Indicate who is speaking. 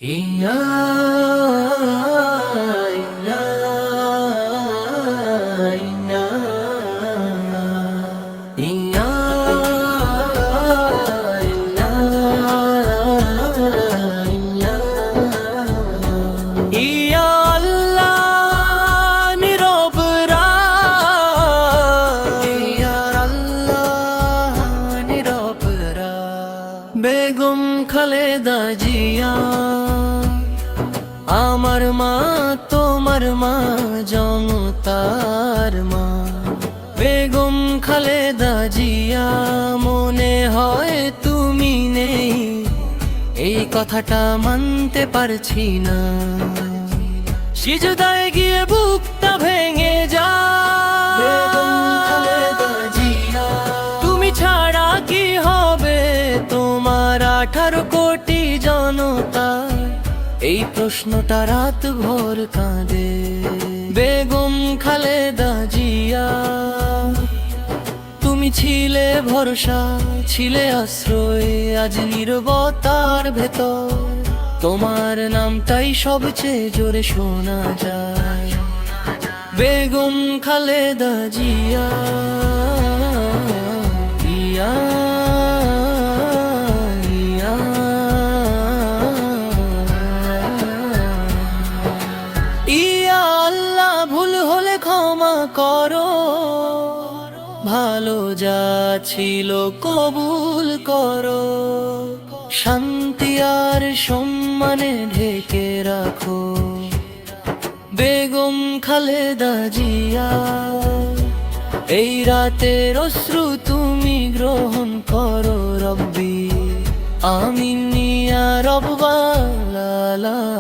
Speaker 1: ইয়া ইয়া ইয়া ইয়া ইয়া আল্লাহ নীরব রাত, ইয়া আল্লাহ নীরব রাত। বেগম খালেদা জিয়া আমার মা, তোমার মা, জনতার মা। বেগম খালেদা জিয়া মনে হয় তুমি নেই, এই কথাটা মানতে পারছি না। সিজদায় গিয়ে বুকটা ভেঙে যায়। বেগম খালেদা জিয়া তুমি ছাড়া কি হবে তোমার 18 কোটি জনতা, এই প্রশ্নটা রাত ভোর কাঁদে। বেগম খালেদা জিয়া তুমি ছিলে ভরসা, ছিলে আশ্রয়, আজ নীরবতার ভেতর তোমার নামটাই সবচেয়ে জোরে শোনা যায়। বেগম খালেদা জিয়া ইয়া ইয়া ইয়া আল্লাহ ভুল হলে ক্ষমা করো, ভালো যা ছিল কবুল করো, শান্তি আর সম্মানে ঢেকে রাখো। বেগম খালেদা জিয়া এই রাতের অশ্রু তুমি গ্রহণ করো রব্বি, আমিন ইয়া রাব্বাল আলামিন।